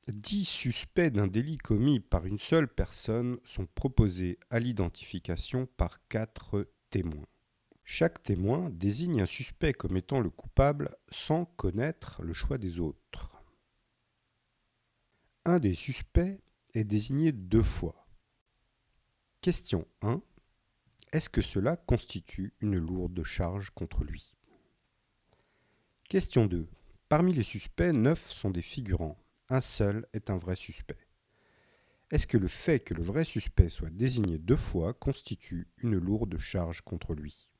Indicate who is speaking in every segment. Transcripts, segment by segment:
Speaker 1: 10 suspects d'un délit commis par une seule personne sont proposés à l'identification par 4 témoins. Chaque témoin désigne un suspect comme étant le coupable sans connaître le choix des autres. Un des suspects est désigné 2 fois. Question 1. Est-ce que cela constitue une lourde charge contre lui? Question 2. Parmi les suspects, 9 sont des figurants. Un seul est un vrai suspect. Est-ce que le fait que le vrai suspect soit désigné 2 fois constitue une lourde charge contre lui?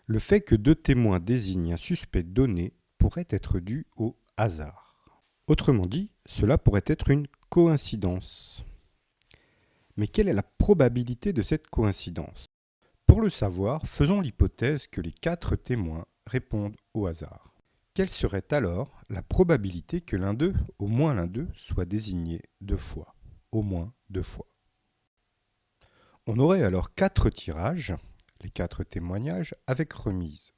Speaker 1: Le fait que 2 témoins désignent un suspect donné pourrait être dû au hasard. Autrement dit, cela pourrait être une coïncidence. Mais quelle est la probabilité de cette coïncidence? Pour le savoir, faisons l'hypothèse que les 4 témoins répondent au hasard. Quelle serait alors la probabilité que l'un d'eux, au moins l'un d'eux, soit désigné 2 fois? Au moins 2 fois. On aurait alors 4 tirages, les 4 témoignages, avec remise.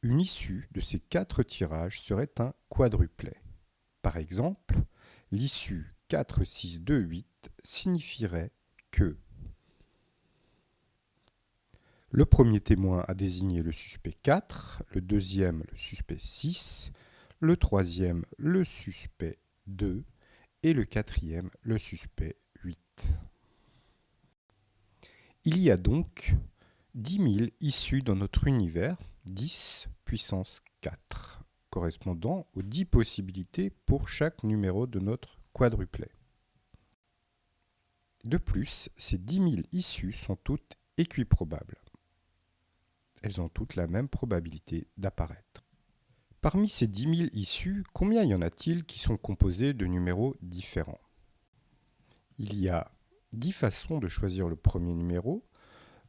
Speaker 1: Une issue de ces 4 tirages serait un quadruplet. Par exemple, l'issue 4, 6, 2, 8 signifierait que le premier témoin a désigné le suspect 4, le deuxième le suspect 6, le troisième le suspect 2 et le quatrième le suspect 8. Il y a donc 10 000 issues dans notre univers, 10 puissance 4, correspondant aux 10 possibilités pour chaque numéro de notre quadruplet. De plus, ces 10 000 issues sont toutes équiprobables. Elles ont toutes la même probabilité d'apparaître. Parmi ces 10 000 issues, combien y en a-t-il qui sont composées de numéros différents? Il y a 10 façons de choisir le premier numéro,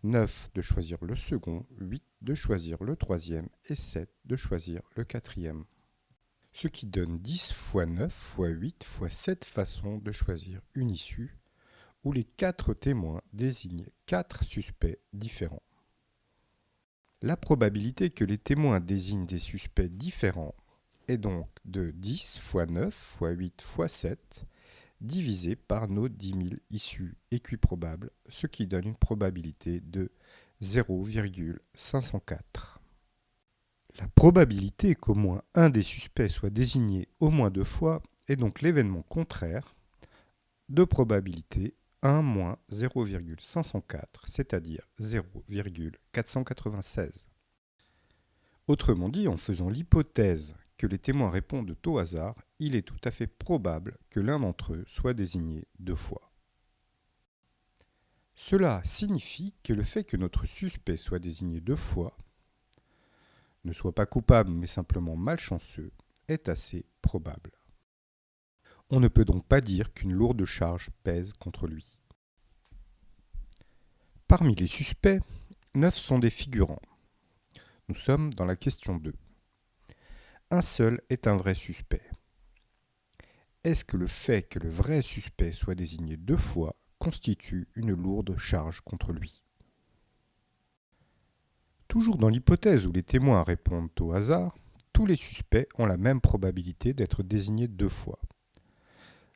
Speaker 1: 9 de choisir le second, 8 de choisir le troisième et 7 de choisir le quatrième. Ce qui donne 10 fois 9 fois 8 fois 7 façons de choisir une issue, où les 4 témoins désignent 4 suspects différents. La probabilité que les témoins désignent des suspects différents est donc de 10 fois 9 fois 8 fois 7 divisé par nos 10 000 issues équiprobables, ce qui donne une probabilité de 0,504. La probabilité qu'au moins un des suspects soit désigné au moins 2 fois est donc l'événement contraire de probabilité 1 moins 0,504, c'est-à-dire 0,496. Autrement dit, en faisant l'hypothèse que les témoins répondent au hasard, il est tout à fait probable que l'un d'entre eux soit désigné 2 fois. Cela signifie que le fait que notre suspect soit désigné 2 fois, ne soit pas coupable mais simplement malchanceux, est assez probable. On ne peut donc pas dire qu'une lourde charge pèse contre lui. Parmi les suspects, 9 sont des figurants. Nous sommes dans la question 2. Un seul est un vrai suspect. Est-ce que le fait que le vrai suspect soit désigné 2 fois constitue une lourde charge contre lui? Toujours dans l'hypothèse où les témoins répondent au hasard, tous les suspects ont la même probabilité d'être désignés 2 fois.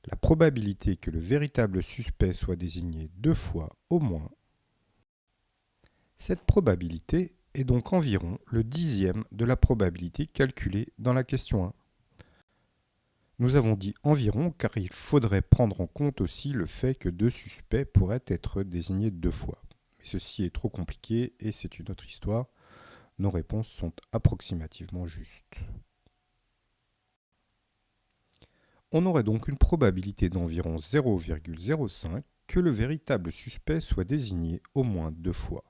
Speaker 1: La probabilité que le véritable suspect soit désigné 2 fois au moins, cette probabilité est donc environ le dixième de la probabilité calculée dans la question 1. Nous avons dit environ car il faudrait prendre en compte aussi le fait que 2 suspects pourraient être désignés 2 fois. Mais ceci est trop compliqué et c'est une autre histoire. Nos réponses sont approximativement justes. On aurait donc une probabilité d'environ 0,05 que le véritable suspect soit désigné au moins 2 fois,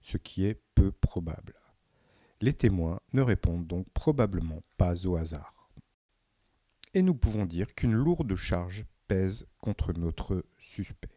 Speaker 1: ce qui est peu probable. Les témoins ne répondent donc probablement pas au hasard. Et nous pouvons dire qu'une lourde charge pèse contre notre suspect.